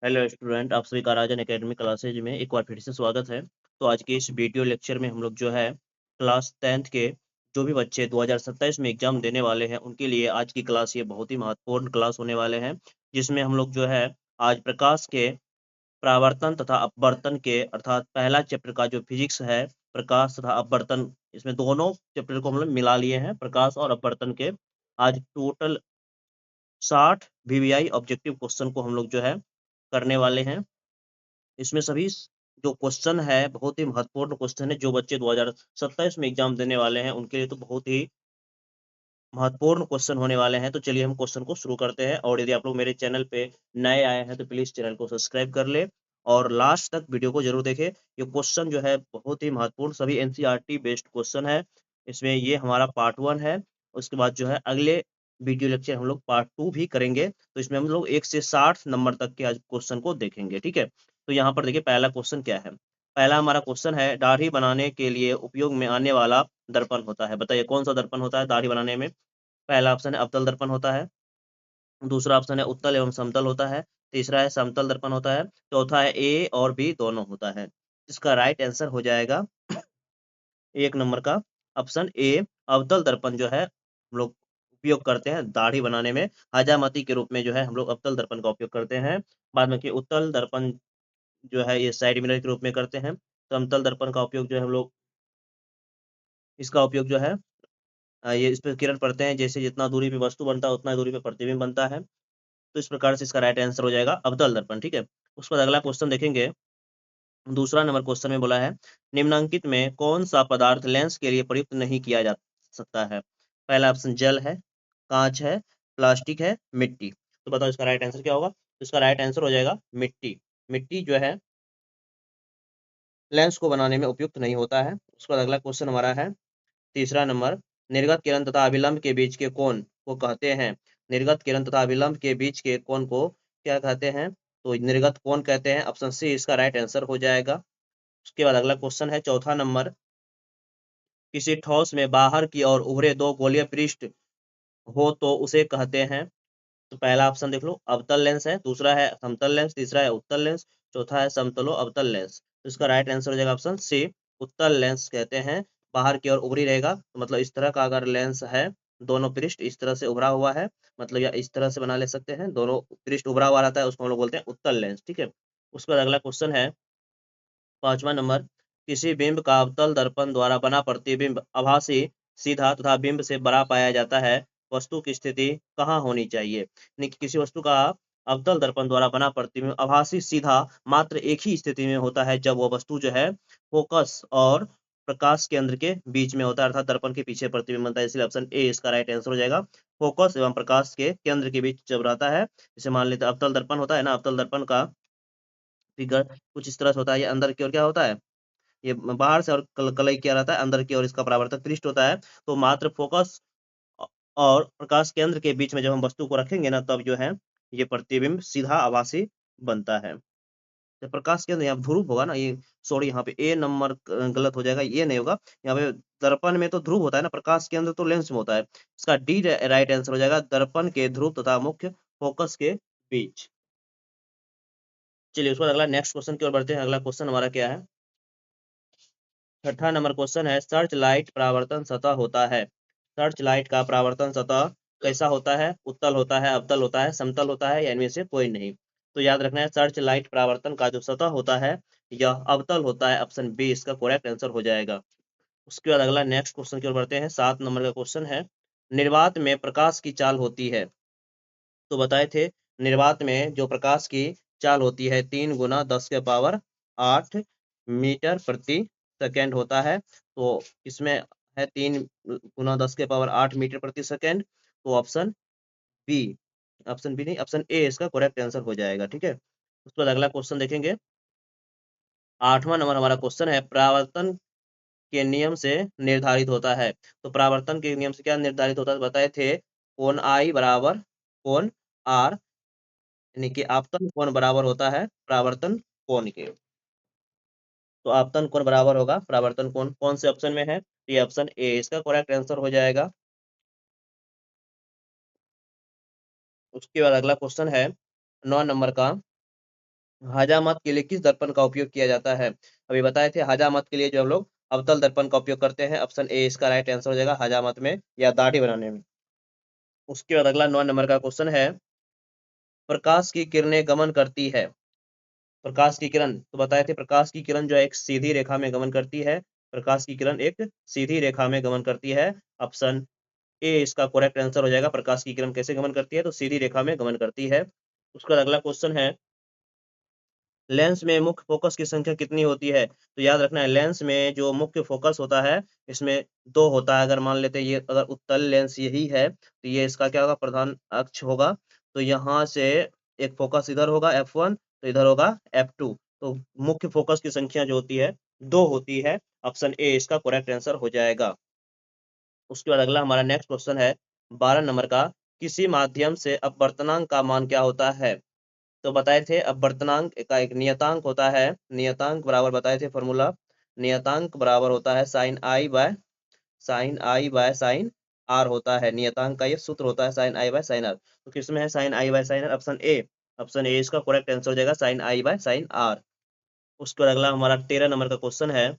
Hello student, आप सभी का राजन एकेडमी क्लासेज में एक बार फिर से स्वागत है। तो आज के इस वीडियो लेक्चर में हम लोग जो है क्लास 10th के जो भी बच्चे 2027 में एग्जाम देने वाले हैं उनके लिए आज की क्लास ये बहुत ही महत्वपूर्ण क्लास होने वाले हैं, जिसमें हम लोग जो है आज प्रकाश के परावर्तन तथा अपवर्तन के अर्थात पहला चैप्टर का जो फिजिक्स है, प्रकाश तथा अपवर्तन, इसमें दोनों चैप्टर को हम लोग मिला लिए हैं, प्रकाश और अपवर्तन के। आज टोटल 60 वीवीआई ऑब्जेक्टिव क्वेश्चन को हम लोग जो है करने वाले हैं। इसमें सभी जो क्वेश्चन है बहुत ही महत्वपूर्ण क्वेश्चन है, जो बच्चे 2027 में एग्जाम देने वाले हैं उनके लिए तो बहुत ही महत्वपूर्ण क्वेश्चन होने वाले हैं। तो चलिए हम क्वेश्चन को शुरू करते हैं, और यदि आप लोग मेरे चैनल पे नए आए हैं तो प्लीज चैनल को सब्सक्राइब कर ले और लास्ट तक वीडियो को जरूर देखें। ये क्वेश्चन जो है बहुत ही महत्वपूर्ण, सभी एनसीईआरटी बेस्ड क्वेश्चन है। इसमें ये हमारा पार्ट 1 है। उसके बाद जो है अगले वीडियो लेक्चर हम लोग पार्ट 2 भी करेंगे, तो इसमें हम लोग 1 से 60 नंबर तक के आज क्वेश्चन को देखेंगे। ठीक है, तो यहाँ पर देखिए पहला क्वेश्चन क्या है। पहला हमारा क्वेश्चन है, दाढ़ी बनाने के लिए उपयोग में आने वाला दर्पण होता है। बताइए कौन सा दर्पण होता है दाढ़ी बनाने में। पहला ऑप्शन है अवतल दर्पण होता है, दूसरा ऑप्शन है उत्तल एवं समतल होता है, तीसरा है समतल दर्पण होता है, चौथा है ए और बी दोनों होता है। इसका राइट आंसर हो जाएगा एक नंबर का ऑप्शन ए, अवतल दर्पण जो है हम लोग उपयोग करते हैं दाढ़ी बनाने में। हजामती के रूप में जो है हम लोग अवतल दर्पण का उपयोग करते हैं। बाद में कि उत्तल दर्पण जो है ये साइड मिरर के रूप में करते हैं। समतल दर्पण का उपयोग जो है हम लोग इसका उपयोग जो है ये इस पर किरण पड़ते हैं, जैसे जितना दूरी पे वस्तु बनता है उतना दूरी पे प्रतिबिंब बनता है। तो इस प्रकार से इसका राइट आंसर हो जाएगा अवतल दर्पण। ठीक है, उसके बाद अगला क्वेश्चन देखेंगे। दूसरा नंबर क्वेश्चन में बोला है, निम्नलिखित में कौन सा पदार्थ लेंस के लिए प्रयुक्त नहीं किया जा सकता है। पहला ऑप्शन जल है, कांच है, प्लास्टिक है, मिट्टी। तो बताओ इसका राइट आंसर क्या होगा। तो इसका राइट आंसर हो जाएगा मिट्टी। मिट्टी जो है लेंस को बनाने में उपयुक्त नहीं होता है। उसके बाद अगला क्वेश्चन हमारा है तीसरा नंबर, निर्गत किरण तथा अभिलंब के बीच के कोण को कहते हैं। निर्गत किरण तथा अभिलंब के बीच के कोण को क्या कहते हैं। तो निर्गत कोण कहते हैं, ऑप्शन सी इसका राइट आंसर हो जाएगा। उसके बाद अगला क्वेश्चन है चौथा नंबर, किसी ठोस में बाहर की ओर उभरे दो गोलीय पृष्ठ हो तो उसे कहते हैं। तो पहला ऑप्शन देख लो, अवतल लेंस है, दूसरा है समतल लेंस, तीसरा है उत्तल लेंस, चौथा है समतलो अवतल लेंस। तो इसका राइट आंसर हो जाएगा ऑप्शन सी, उत्तल लेंस कहते हैं। बाहर की ओर उभरी रहेगा, तो मतलब इस तरह का अगर लेंस है, दोनों पृष्ठ इस तरह से उभरा हुआ है, मतलब या इस तरह से बना ले सकते हैं, दोनों पृष्ठ उभरा हुआ रहता है, उसको हम लोग बोलते हैं उत्तल लेंस। ठीक है, उसके बाद अगला क्वेश्चन है पांचवा नंबर, किसी बिंब का अवतल दर्पण द्वारा बना प्रतिबिंब आभासी, सीधा तथा बिंब से बड़ा पाया जाता है। वस्तु की स्थिति कहाँ होनी चाहिए। यानी कि किसी वस्तु का अवतल दर्पण द्वारा बना प्रतिबिंब आभासी, सीधा मात्र एक ही स्थिति में होता है, जब वह वस्तु जो है फोकस और प्रकाश केंद्र के बीच में होता है, अर्थात दर्पण के पीछे प्रतिबिंब बनता है। इसलिए ऑप्शन ए इसका राइट आंसर हो जाएगा। फोकस एवं प्रकाश के केंद्र के बीच जब रहता है, जैसे मान लेते हैं अवतल दर्पण होता है ना, अवतल दर्पण का फिगर कुछ इस तरह से होता है। ये अंदर की ओर क्या होता है, ये बाहर से और कलई किया रहता है, अंदर की ओर इसका परावर्तक पृष्ठ होता है। तो मात्र फोकस और प्रकाश केंद्र के बीच में जब हम वस्तु को रखेंगे ना, तब जो है ये प्रतिबिंब सीधा आभासी बनता है। जब प्रकाश केंद्र यहाँ ध्रुव होगा ना, ये सॉरी यहाँ पे ए नंबर गलत हो जाएगा, ये नहीं होगा। यहाँ पे दर्पण में तो ध्रुव होता है ना, प्रकाश केंद्र तो लेंस में होता है। इसका डी राइट आंसर हो जाएगा, दर्पण के ध्रुव तथा मुख्य फोकस के बीच। चलिए उसके बाद अगला नेक्स्ट क्वेश्चन की ओर बढ़ते हैं। अगला क्वेश्चन हमारा क्या है, छठा नंबर क्वेश्चन है, सर्च लाइट परावर्तन सतह होता है। सर्च लाइट का परावर्तन सतह कैसा होता है, उत्तल होता है, अवतल होता है, समतल होता है, या इनमें से कोई नहीं। तो याद रखना है, सर्च लाइट परावर्तन का जो सतह होता है यह अवतल होता है। ऑप्शन बी इसका करेक्ट आंसर हो जाएगा। उसके बाद अगला नेक्स्ट क्वेश्चन की ओर बढ़ते हैं। 7 नंबर का क्वेश्चन है, निर्वात में प्रकाश की चाल होती है। तो बताए थे निर्वात में जो प्रकाश की चाल होती है 3 × 10⁻8 मीटर प्रति सेकेंड होता है। तो इसमें है 3 × 10⁻8 मीटर प्रति सेकेंड। तो ऑप्शन बी, ऑप्शन बी नहीं, ऑप्शन ए इसका करेक्ट आंसर हो जाएगा। ठीक है, उसके बाद अगला क्वेश्चन देखेंगे। 8वां नंबर हमारा क्वेश्चन है, परावर्तन के नियम से निर्धारित होता है। तो परावर्तन के नियम से क्या निर्धारित होता है, बताए थे कोण आई बराबर कोण आर, यानी कि आपतन कोण बराबर होता है परावर्तन कोण के। तो आपतन कोण बराबर होगा परावर्तन कोण, कौन से ऑप्शन में है, ये ऑप्शन ए इसका करेक्ट आंसर हो जाएगा। उसके बाद अगला क्वेश्चन है 9 नंबर का, हजामत के लिए किस दर्पण का उपयोग किया जाता है? अभी बताए थे हजामत के लिए जो हम लोग अवतल दर्पण का उपयोग करते हैं। ऑप्शन ए इसका राइट आंसर हो जाएगा, हजामत में या दाढ़ी बनाने में। उसके बाद अगला 9 नंबर का क्वेश्चन है, प्रकाश की किरणें गमन करती है। प्रकाश की किरण तो बताए थे, प्रकाश की किरण जो है एक सीधी रेखा में गमन करती है। प्रकाश की किरण एक सीधी रेखा में गमन करती है। ऑप्शन ए इसका करेक्ट आंसर हो जाएगा। प्रकाश की किरण कैसे गमन करती है? तो सीधी रेखा में गमन करती है। उसका अगला क्वेश्चन है, लेंस में मुख्य फोकस की संख्या कितनी होती है? तो याद रखना है, लेंस में जो मुख्य फोकस होता है इसमें दो होता है। अगर मान लेते हैं ये अगर उत्तल लेंस यही है तो ये इसका क्या होगा, प्रधान अक्ष होगा। तो यहाँ से एक फोकस इधर होगा F1, तो इधर होगा F2। तो मुख्य फोकस की संख्या जो होती है दो होती है। ऑप्शन ए इसका करेक्ट आंसर हो जाएगा। उसके बाद अगला हमारा नेक्स्ट क्वेश्चन है 12 नंबर का, किसी माध्यम से अपवर्तनांक का मान क्या होता है? तो बताए थे अपवर्तनांक का एक नियतांक होता है। नियतांक बराबर बताए थे फॉर्मूला, नियतांक बराबर होता है साइन आई बाय आर होता है। नियतांक का ये सूत्र होता है sine i by sine r. तो किसमें है sine i by sine r? Option A. Option A इसका करेक्ट आंसर हो जाएगा, sine i by sine r. उसके बाद अगला हमारा 13 नंबर का क्वेश्चन है,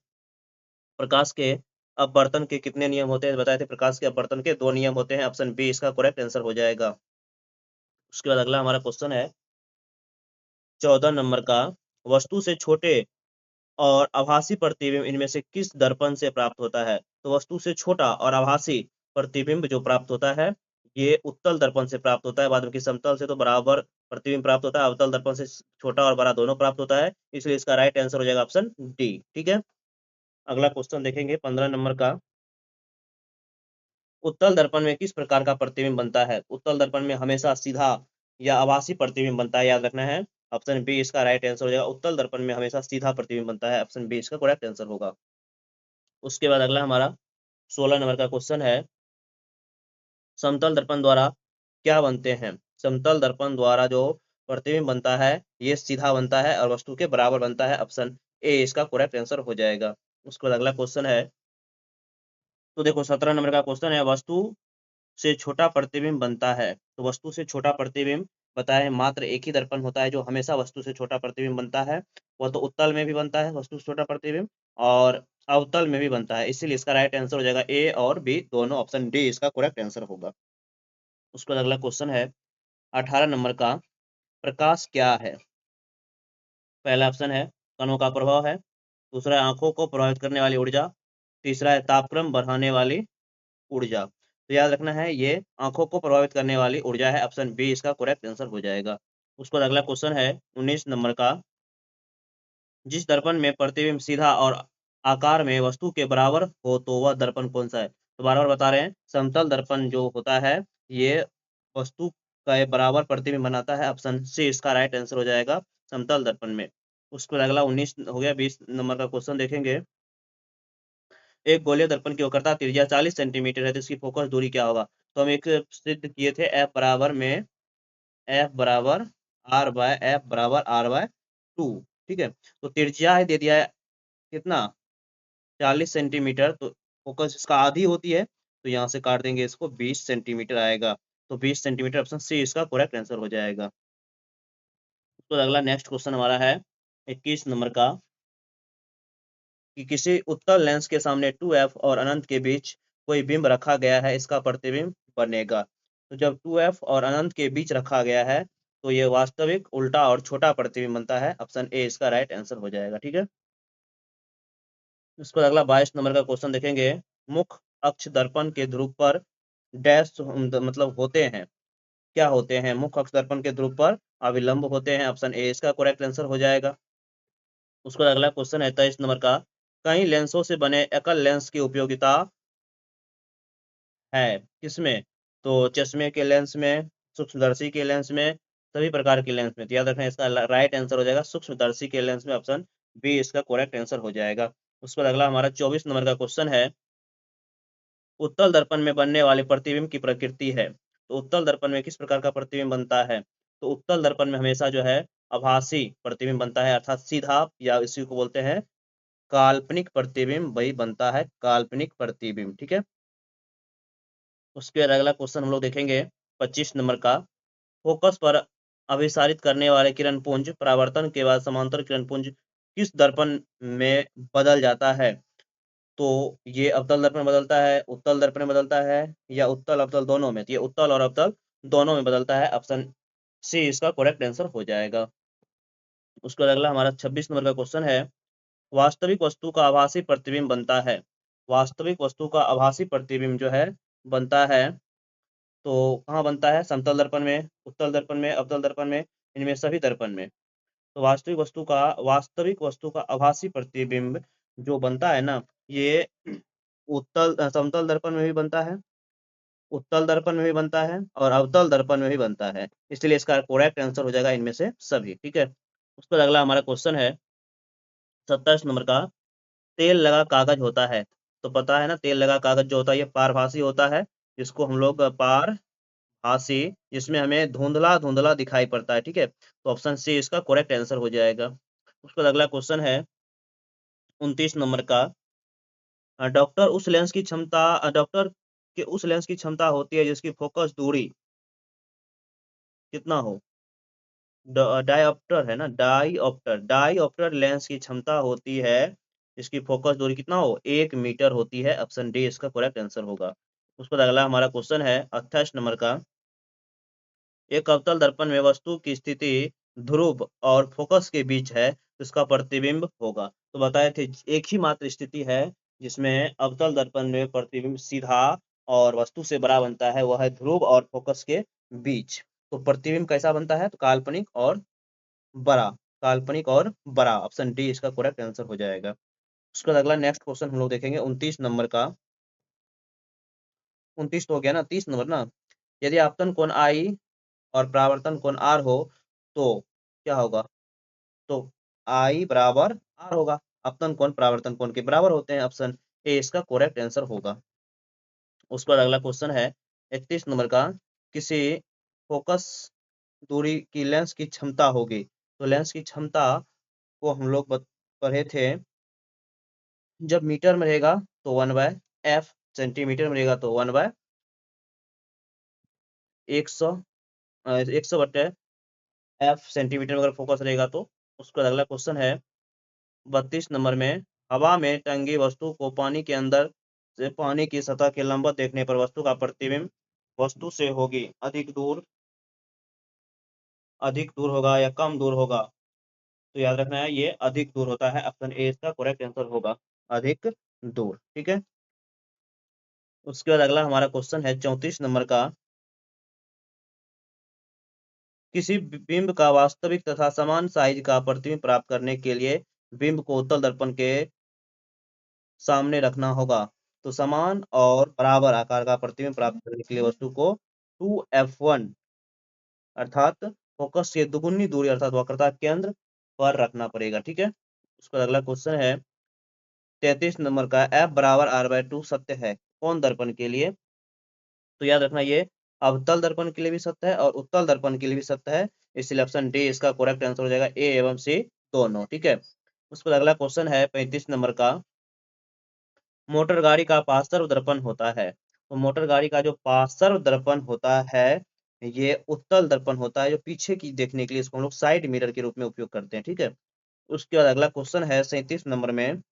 प्रकाश के अपवर्तन के कितने नियम होते हैं? बताए थे प्रकाश के अपवर्तन के दो नियम होते हैं। ऑप्शन बी इसका करेक्ट आंसर हो जाएगा। उसके बाद अगला हमारा क्वेश्चन है 14 नंबर का, वस्तु से छोटे और आभासी प्रतिबिंब इनमें से किस दर्पण से प्राप्त होता है? तो वस्तु से छोटा और आभासी प्रतिबिंब जो प्राप्त होता है ये उत्तल दर्पण से प्राप्त होता है। बाद में कि समतल से तो बराबर प्रतिबिंब प्राप्त होता है, अवतल दर्पण से छोटा और बड़ा दोनों प्राप्त होता है। इसलिए इसका राइट आंसर हो जाएगा ऑप्शन डी। ठीक है, अगला क्वेश्चन देखेंगे 15 नंबर का, उत्तल दर्पण में किस प्रकार का प्रतिबिंब बनता है? उत्तल दर्पण में हमेशा सीधा या आभासी प्रतिबिंब बनता है, याद रखना है। ऑप्शन बी इसका राइट आंसर हो जाएगा, उत्तल दर्पण में हमेशा सीधा प्रतिबिंब बनता है। ऑप्शन बी इसका करेक्ट आंसर होगा। उसके बाद अगला हमारा 16 नंबर का क्वेश्चन है, समतल दर्पण द्वारा क्या बनते हैं? समतल दर्पण द्वारा जो प्रतिबिंब बनता है ये सीधा बनता है और वस्तु के बराबर बनता है। ऑप्शन ए इसका करेक्ट आंसर हो जाएगा। उसके बाद अगला क्वेश्चन है, तो देखो 17 नंबर का क्वेश्चन है, वस्तु से छोटा प्रतिबिंब बनता है। तो वस्तु से छोटा प्रतिबिंब बताए मात्र एक ही दर्पण होता है जो हमेशा वस्तु से छोटा प्रतिबिंब बनता है। वह तो उत्तल में भी बनता है वस्तु से छोटा प्रतिबिंब, और अवतल में भी बनता है। इसीलिए इसका राइट आंसर हो जाएगा ए और बी दोनों। ऑप्शन डी इसका करेक्ट आंसर होगा। उसके बाद अगला क्वेश्चन है 18 नंबर का, प्रकाश क्या है? पहला ऑप्शन है कणों का प्रभाव है। दूसरा है आंखों को प्रभावित करने वाली ऊर्जा। तीसरा है तापक्रम बढ़ाने वाली ऊर्जा। तो याद रखना है ये आंखों को प्रभावित करने वाली ऊर्जा है। ऑप्शन बी इसका करेक्ट आंसर हो जाएगा। उसके बाद अगला क्वेश्चन है 19 नंबर का, जिस दर्पण में प्रतिबिंब सीधा और आकार में वस्तु के बराबर हो तो वह दर्पण कौन सा है? तो बार बार बता रहे हैं, समतल दर्पण जो होता है ये वस्तु का बराबर प्रतिबिंब बनाता है। ऑप्शन सी इसका राइट आंसर हो जाएगा, समतल दर्पण में। उसके बाद अगला 19 हो गया। 20 नंबर का क्वेश्चन देखेंगे, एक गोलीय दर्पण की वक्रता त्रिज्या 40 सेंटीमीटर है तो इसकी फोकस दूरी क्या होगा? तो हम एक सिद्ध किए थे, एफ बराबर आर/टू। ठीक है, तो त्रिज्या है दे दिया है कितना, 40 सेंटीमीटर। तो फोकस इसका आधी होती है तो यहाँ से काट देंगे इसको, 20 सेंटीमीटर आएगा। तो 20 सेंटीमीटर ऑप्शन सी इसका करेक्ट आंसर हो जाएगा। तो अगला नेक्स्ट क्वेश्चन हमारा है 21 नंबर का, कि किसी उत्तल लेंस के सामने 2f और अनंत के बीच कोई बिंब रखा गया है, इसका प्रतिबिंब बनेगा। तो जब 2f और अनंत के बीच रखा गया है तो ये वास्तविक उल्टा और छोटा प्रतिबिंब बनता है। ऑप्शन ए इसका राइट आंसर हो जाएगा। ठीक है, इसको अगला 22 नंबर का क्वेश्चन देखेंगे, मुख्य अक्ष दर्पण के ध्रुव पर डैश मतलब होते हैं, क्या होते हैं? मुख्य अक्ष दर्पण के ध्रुव पर अभिलंब होते हैं। ऑप्शन ए इसका करेक्ट आंसर हो जाएगा। उसका अगला क्वेश्चन है 23 नंबर का, कई लेंसों से बने एकल लेंस की उपयोगिता है किसमें? तो चश्मे के लेंस में, सूक्ष्मदर्शी के लेंस में, सभी प्रकार के लेंस में। तो याद रखना इसका राइट आंसर हो जाएगा सूक्ष्मदर्शी के लेंस में। ऑप्शन बी इसका करेक्ट आंसर हो जाएगा। उस पर अगला हमारा 24 नंबर का क्वेश्चन है, उत्तल दर्पण में बनने वाले प्रतिबिंब की प्रकृति है। तो उत्तल दर्पण में किस प्रकार का प्रतिबिंब बनता है? तो उत्तल दर्पण में हमेशा जो है आभासी प्रतिबिंब बनता है, अर्थात सीधा, या इसी को बोलते हैं काल्पनिक प्रतिबिंब वही बनता है, काल्पनिक प्रतिबिंब। ठीक है, उसके बाद अगला क्वेश्चन हम लोग देखेंगे 25 नंबर का, फोकस पर अभिसारित करने वाले किरण पुंज परावर्तन के बाद समांतर किरण पुंज किस दर्पण में बदल जाता है? तो ये अवतल दर्पण बदलता है, उत्तल दर्पण में बदलता है, या उत्तल अवतल दोनों में? तो ये उत्तल और अवतल दोनों में बदलता है। ऑप्शन सी इसका करेक्ट आंसर हो जाएगा। उसके बाद अगला हमारा 26 नंबर का क्वेश्चन है, वास्तविक वस्तु का आभासी प्रतिबिंब बनता है। वास्तविक वस्तु का आभासी प्रतिबिंब जो है बनता है, तो कहाँ बनता है? समतल दर्पण में, उत्तल दर्पण में, अवतल दर्पण में, इनमें सभी दर्पण में। तो वास्तविक वस्तु का आभासी प्रतिबिंब जो बनता है ना, ये समतल दर्पण में भी बनता है, उत्तल दर्पण में भी बनता है, और अवतल दर्पण में भी बनता है। इसलिए इसका करेक्ट आंसर हो जाएगा इनमें से सभी। ठीक है। उसके बाद अगला हमारा क्वेश्चन है 27 नंबर का, तेल लगा कागज होता है। तो पता है ना, तेल लगा कागज जो होता है ये पारभासी होता है, जिसको हम लोग पारभासी, जिसमें हमें धुंधला धुंधला दिखाई पड़ता है। ठीक है, तो ऑप्शन सी इसका करेक्ट आंसर हो जाएगा। उसके बाद अगला क्वेश्चन है 29 नंबर का, डॉक्टर के उस लेंस की क्षमता होती है जिसकी फोकस दूरी कितना हो? डायऑप्टर है ना, डायऑप्टर लेंस की क्षमता होती है जिसकी फोकस दूरी कितना हो? 1 मीटर होती है। ऑप्शन डी इसका करेक्ट आंसर होगा। उसके बाद अगला हमारा क्वेश्चन है 28 नंबर का, एक अवतल दर्पण में वस्तु की स्थिति ध्रुव और फोकस के बीच है, तो इसका प्रतिबिंब होगा। तो बताए थे एक ही मात्र स्थिति है जिसमें अवतल दर्पण में प्रतिबिंब सीधा और वस्तु से बड़ा बनता है, वह है ध्रुव और फोकस के बीच। तो प्रतिबिंब कैसा बनता है? तो बड़ा काल्पनिक और बड़ा। ऑप्शन डी इसका करेक्ट आंसर हो जाएगा। उसके बाद अगला नेक्स्ट क्वेश्चन हम लोग देखेंगे 29 नंबर का। 29 तो हो गया ना, 30 नंबर ना, यदि आपतन कोण आई और परावर्तन कोण आर हो तो क्या होगा? तो आई बराबर आर होगा। आपतन कोण परावर्तन कोण के बराबर होते हैं। ऑप्शन ए इसका करेक्ट आंसर होगा। उस पर अगला क्वेश्चन है 31 नंबर का, किसी फोकस दूरी की लेंस की क्षमता होगी। तो लेंस की क्षमता को हम लोग पढ़े थे, जब मीटर में रहेगा तो 1/f, सेंटीमीटर में रहेगा तो 1/100, 100/f सेंटीमीटर में अगर फोकस रहेगा तो। उसका अगला क्वेश्चन है 32 नंबर में, हवा में टंगी वस्तु को पानी के अंदर से पानी की सतह के लंबवत देखने पर वस्तु का प्रतिबिंब वस्तु से होगी अधिक दूर होगा या कम दूर होगा? तो याद रखना है ये अधिक दूर होता है। ऑप्शन ए इसका करेक्ट आंसर होगा, अधिक दूर। ठीक है। उसके बाद अगला हमारा क्वेश्चन है 34 नंबर का, किसी बिंब का वास्तविक तथा समान साइज का प्रतिबिंब प्राप्त करने के लिए बिंब को उत्तल दर्पण के सामने रखना होगा। तो समान और बराबर आकार का प्रतिबिंब प्राप्त करने के लिए वस्तु को 2f1 अर्थात फोकस से दुगुनी दूरी अर्थात वक्रता केंद्र पर रखना पड़ेगा। ठीक है। उसका अगला क्वेश्चन है 33 नंबर का, f बराबर r/2 सत्य है कौन दर्पण के लिए? तो याद रखना ये अवतल दर्पण के लिए भी सत्य है और उत्तल दर्पण के लिए भी सत्य है। इसलिए ऑप्शन डी इसका करेक्ट आंसर हो जाएगा, ए एवं सी दोनों। ठीक है। उस पर अगला क्वेश्चन है 35 नंबर का, मोटर गाड़ी का पार्श्व दर्पण होता है। तो मोटर गाड़ी का जो पार्श्व दर्पण होता है ये उत्तल दर्पण होता है, जो पीछे की देखने के लिए इसको हम लोग साइड मिरर के रूप में उपयोग करते हैं। ठीक है। उसके बाद अगला क्वेश्चन है 37 नंबर में,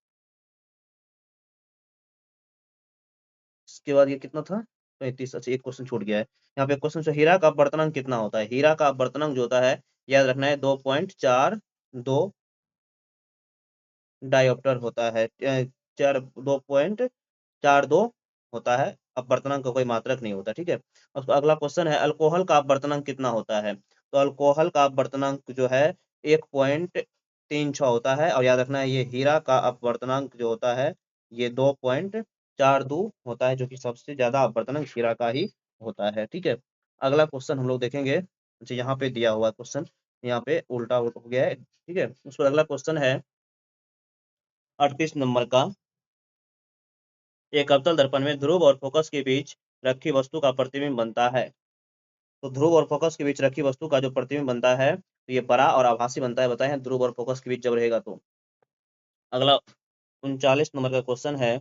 इसके बाद ये कितना था? 35। अच्छा एक क्वेश्चन छूट गया है यहाँ पे। क्वेश्चन से हीरा का अपवर्तनांक कितना होता है? हीरा का अपवर्तनांक जो होता है याद रखना है 2.42 डायोप्टर होता है। 2.42 होता है। अपवर्तनांक का कोई मात्रक नहीं होता। ठीक है। अब अगला क्वेश्चन है, अल्कोहल का अपवर्तनांक कितना होता है? तो अल्कोहल का अपवर्तनांक जो है 1.36 होता है। और याद रखना है ये हीरा का अपवर्तनांक जो होता है ये 2.42 होता है, जो कि सबसे ज्यादा अपवर्तनांक हीरा का ही होता है। ठीक है। अगला क्वेश्चन हम लोग देखेंगे। अच्छा यहाँ पे दिया हुआ क्वेश्चन यहाँ पे उल्टा हो गया है। ठीक है। उस पर अगला क्वेश्चन है 38 नंबर का, एक अवतल दर्पण में ध्रुव और फोकस के बीच रखी वस्तु का प्रतिबिंब बनता है। तो ध्रुव और फोकस के बीच रखी वस्तु का जो प्रतिबिंब बनता है तो ये बड़ा और आभासी बनता है। बताए हैं ध्रुव और फोकस के बीच जब रहेगा तो। अगला 39 नंबर का क्वेश्चन है,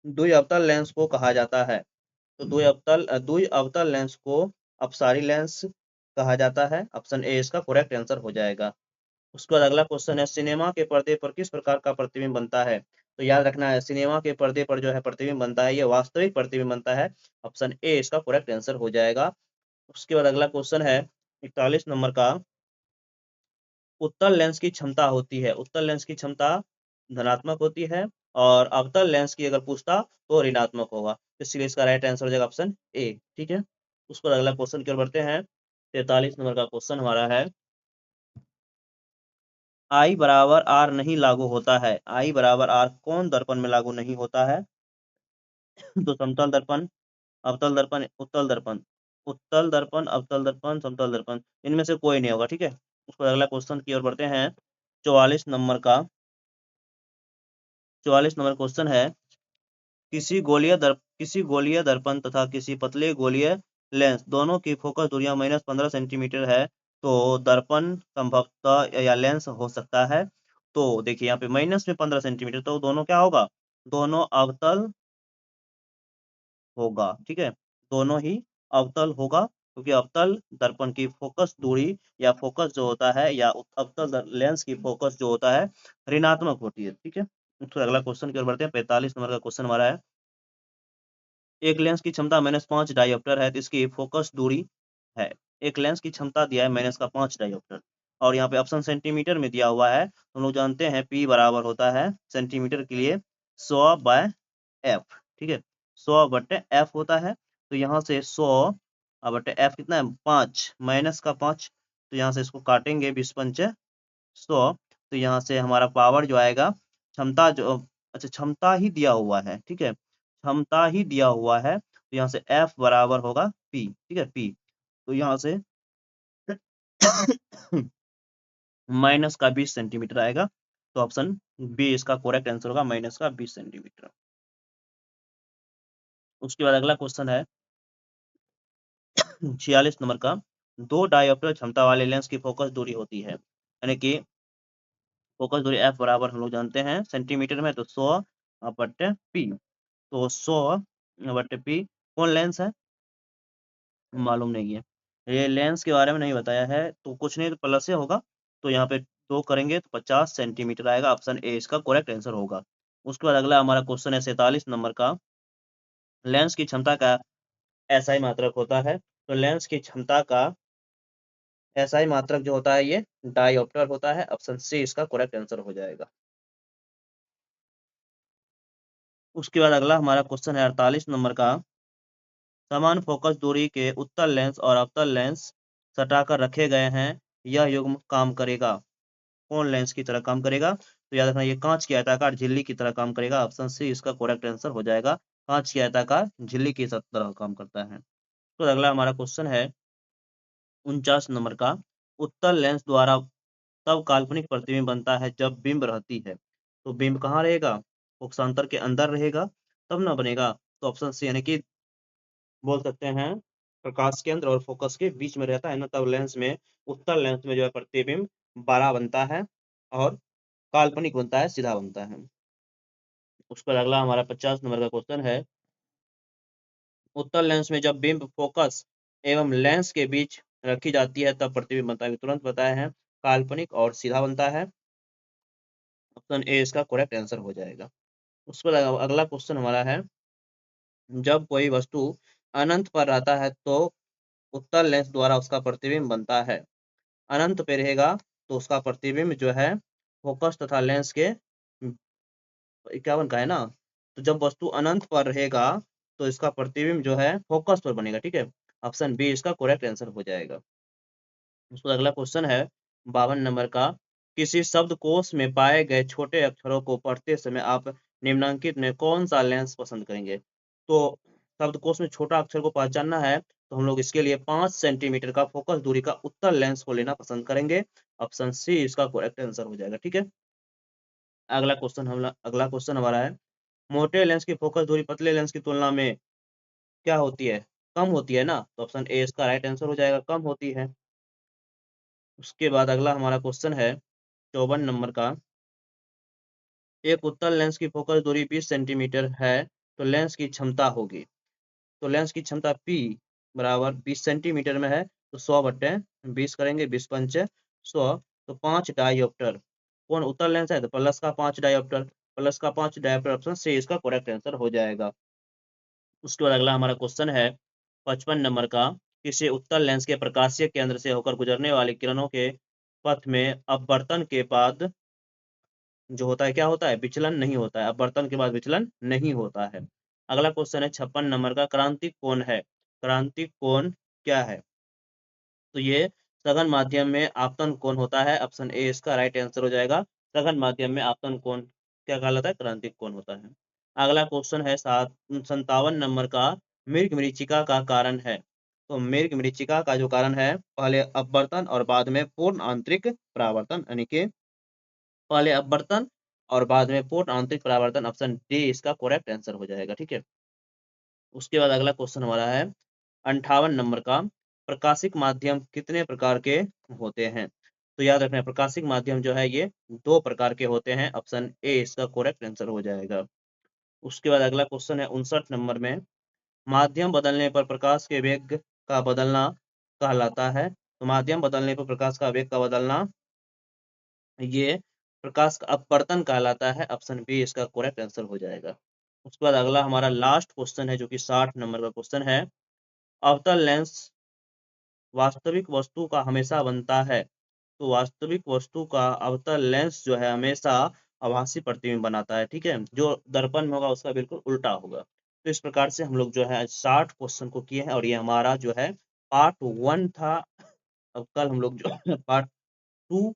द्वि अवतल लेंस को कहा जाता है। तो द्वि अवतल लेंस को अपसारी लेंस कहा जाता है। ऑप्शन ए इसका करेक्ट आंसर हो जाएगा। उसके बाद अगला क्वेश्चन है, सिनेमा के पर्दे पर किस प्रकार का प्रतिबिंब बनता है? तो याद रखना है, सिनेमा के पर्दे पर जो है प्रतिबिंब बनता है, ये वास्तविक प्रतिबिंब बनता है। ऑप्शन ए इसका करेक्ट आंसर हो जाएगा। उसके बाद अगला क्वेश्चन है 41 नंबर का, उत्तल लेंस की क्षमता होती है, उत्तल लेंस की क्षमता धनात्मक होती है, और अवतल लेंस की अगर पूछता तो ऋणात्मक होगा, इसलिए इसका राइट आंसर हो जाएगा ऑप्शन ए। ठीक है, उसके बाद अगला क्वेश्चन की ओर बढ़ते हैं। 43 नंबर का क्वेश्चन हमारा है, आई बराबर आर नहीं लागू होता है, आई बराबर आर कौन दर्पण में लागू नहीं होता है? तो समतल दर्पण, अवतल दर्पण, उत्तल दर्पण, उत्तल दर्पण, अवतल दर्पण, समतल दर्पण, इनमें से कोई नहीं होगा। ठीक है, उसको अगला क्वेश्चन की ओर बढ़ते हैं। 44 नंबर का, 44 नंबर क्वेश्चन है, किसी गोलीय दर्पण तथा किसी पतले गोलीय लेंस दोनों की फोकस दूरियां -15 सेंटीमीटर है, तो दर्पण संभवतः या लेंस हो सकता है। तो देखिए यहाँ पे -15 सेंटीमीटर, तो दोनों क्या होगा? दोनों अवतल होगा। ठीक है, दोनों ही अवतल होगा, क्योंकि अवतल दर्पण की फोकस दूरी या फोकस जो होता है, या लेंस की फोकस जो होता है ऋणात्मक होती है। ठीक है, तो अगला क्वेश्चन की ओर बढ़ते हैं। 45 नंबर का क्वेश्चन हमारा है, एक लेंस की क्षमता -5 डायोप्टर है, तो इसकी फोकस दूरी है, एक लेंस की क्षमता दिया है -5 डायोप्टर, और यहाँ पे ऑप्शन सेंटीमीटर में दिया हुआ है। हम लोग जानते हैं P बराबर होता है सेंटीमीटर के लिए 100/f। ठीक है, 100/f होता है, तो यहाँ से 100/f कितना है? 5, -5, तो यहाँ से इसको काटेंगे 20×5 = 100, तो यहाँ से हमारा पावर जो आएगा, क्षमता जो, अच्छा क्षमता ही दिया हुआ है, ठीक है, क्षमता ही दिया हुआ है, तो यहाँ से F बराबर होगा P। ठीक है, P, तो यहाँ से -20 सेंटीमीटर आएगा, तो ऑप्शन बी इसका करेक्ट आंसर होगा, -20 सेंटीमीटर। उसके बाद अगला क्वेश्चन है 46 नंबर का, दो डायोप्टर क्षमता वाले लेंस की फोकस दूरी होती है, यानी कि फोकस दूरी F बराबर हम लोग जानते हैं सेंटीमीटर में, तो 100/P, तो 100/P कौन लेंस है? मालूम नहीं है, ये लेंस के बारे में नहीं बताया है, तो कुछ नहीं तो प्लस से होगा, तो यहाँ पे 2 करेंगे तो 50 सेंटीमीटर आएगा, ऑप्शन ए इसका करेक्ट आंसर होगा। उसके बाद अगला हमारा क्वेश्चन है 47 नंबर का, लेंस की क्षमता का एसआई मात्रक होता है, तो लेंस की क्षमता का एसआई मात्रक जो होता है ये डायोप्टर होता है, ऑप्शन सी इसका करेक्ट आंसर हो जाएगा। उसके बाद अगला हमारा क्वेश्चन है 48 नंबर का, समान फोकस दूरी के उत्तल लेंस और अवतल लेंस सटाकर रखे गए हैं, यह युग्म काम करेगा, कौन लेंस की तरह काम करेगा? तो याद रखना, ये कांच की आयताकार झिल्ली की तरह काम करेगा, ऑप्शन सी इसका करेक्ट आंसर हो जाएगा, कांच की आयताकार झिल्ली की तरह काम करता है। तो अगला हमारा क्वेश्चन है 49 नंबर का, उत्तल लेंस द्वारा तब काल्पनिक प्रतिबिंब बनता है जब बिंब रहती है, तो बिंब कहाँ रहेगा? फोकसांतर के अंदर रहेगा, तब ना बनेगा, तो ऑप्शन सी, यानी कि बोल सकते हैं प्रकाश केंद्र और फोकस के बीच में रहता है ना, तब लेंस में, उत्तल लेंस में जो है प्रतिबिंब बड़ा बनता है, और काल्पनिक बनता है, सीधा बनता है। उस पर अगला हमारा 50 नंबर का क्वेश्चन है, उत्तल लेंस में जब बिंब फोकस एवं लेंस के बीच रखी जाती है तब प्रतिबिंब बनता है, तुरंत बताए हैं, काल्पनिक और सीधा बनता है, ऑप्शन ए इसका करेक्ट आंसर हो जाएगा। उस पर अगला क्वेश्चन हमारा है, जब कोई वस्तु अनंत पर रहता है तो उत्तल लेंस द्वारा उसका प्रतिबिंब बनता है, अनंत पे रहेगा तो उसका प्रतिबिंब जो है फोकस तथा लेंस के 51 का है ना, तो जब वस्तु अनंत पर रहेगा तो इसका प्रतिबिंब जो है फोकस पर बनेगा। ठीक है, ऑप्शन बी इसका करेक्ट आंसर हो जाएगा। उसका अगला क्वेश्चन है 52 नंबर का, किसी शब्दकोश में पाए गए छोटे अक्षरों को पढ़ते समय आप निम्नलिखित में कौन सा लेंस पसंद करेंगे? तो शब्दकोश में छोटा अक्षर को पहचानना है, तो हम लोग इसके लिए 5 सेंटीमीटर का फोकस दूरी का उत्तल लेंस को लेना पसंद करेंगे, ऑप्शन सी इसका करेक्ट आंसर हो जाएगा। ठीक है, अगला क्वेश्चन हमारा है, मोटे लेंस की फोकस दूरी पतले लेंस की तुलना में क्या होती है? कम होती है ना, तो ऑप्शन ए इसका राइट आंसर हो जाएगा, कम होती है। उसके बाद अगला हमारा क्वेश्चन है 54 नंबर का, एक उत्तल लेंस की फोकस दूरी 20 सेंटीमीटर है, तो लेंस की क्षमता होगी, तो लेंस की क्षमता P बराबर 20 सेंटीमीटर में है, तो 100/20 करेंगे, 20 पंचे 100, तो 5 डायोप्टर। कौन उत्तल लेंस है, तो प्लस का 5 डायोप्टर, प्लस का 5 डायोप्टर, ऑप्शन सी इसका करेक्ट आंसर हो जाएगा। उसके बाद अगला हमारा क्वेश्चन है 55 नंबर का, किसी उत्तल लेंस के प्रकाशीय केंद्र से होकर गुजरने वाली किरणों के पथ में अपवर्तन के बाद जो होता है, क्या होता है, विचलन नहीं होता है। अपवर्तन के बाद विचलन नहीं होता है। अगला क्वेश्चन है 56 नंबर का, क्रांतिक कोण है। क्रांतिक कोण क्या है, तो ये सघन माध्यम में आपतन कोण होता है। ऑप्शन ए इसका राइट आंसर हो जाएगा। सघन माध्यम में आपतन कोण क्या कहलाता है, क्रांतिक कोण होता है। अगला क्वेश्चन है 57 नंबर का, मृग मरीचिका का कारण है। तो मृग मरीचिका का जो कारण है, पहले अपवर्तन और बाद में पूर्ण आंतरिक परावर्तन, यानी कि पहले अपवर्तन और बाद में पूर्ण आंतरिक परावर्तन। ऑप्शन डी इसका करेक्ट आंसर हो जाएगा। ठीक है। उसके बाद अगला क्वेश्चन हमारा है 58 नंबर का, प्रकाशिक माध्यम कितने प्रकार के होते हैं। तो याद रखना, प्रकाशिक माध्यम जो है ये 2 प्रकार के होते हैं। ऑप्शन ए इसका करेक्ट आंसर हो जाएगा। उसके बाद अगला क्वेश्चन है 59 नंबर में, माध्यम बदलने पर प्रकाश के वेग का बदलना कहलाता है। तो माध्यम बदलने पर प्रकाश का वेग का बदलना, ये प्रकाश का अपवर्तन कहलाता है। ऑप्शन बी इसका करेक्ट आंसर हो जाएगा। उसके बाद अगला हमारा लास्ट क्वेश्चन है, जो कि 60 नंबर का क्वेश्चन है, अवतल लेंस वास्तविक वस्तु का हमेशा बनता है। तो वास्तविक वस्तु का अवतल लेंस जो है हमेशा आभासी प्रतिबिंब बनाता है। ठीक है, जो दर्पण में होगा उसका बिल्कुल उल्टा होगा। तो इस प्रकार से हम लोग जो है 60 क्वेश्चन को किए हैं, और ये हमारा जो है पार्ट 1 था। अब कल हम लोग जो है पार्ट 2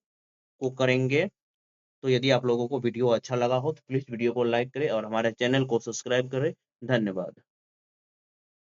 को करेंगे। तो यदि आप लोगों को वीडियो अच्छा लगा हो तो प्लीज वीडियो को लाइक करें और हमारे चैनल को सब्सक्राइब करें। धन्यवाद।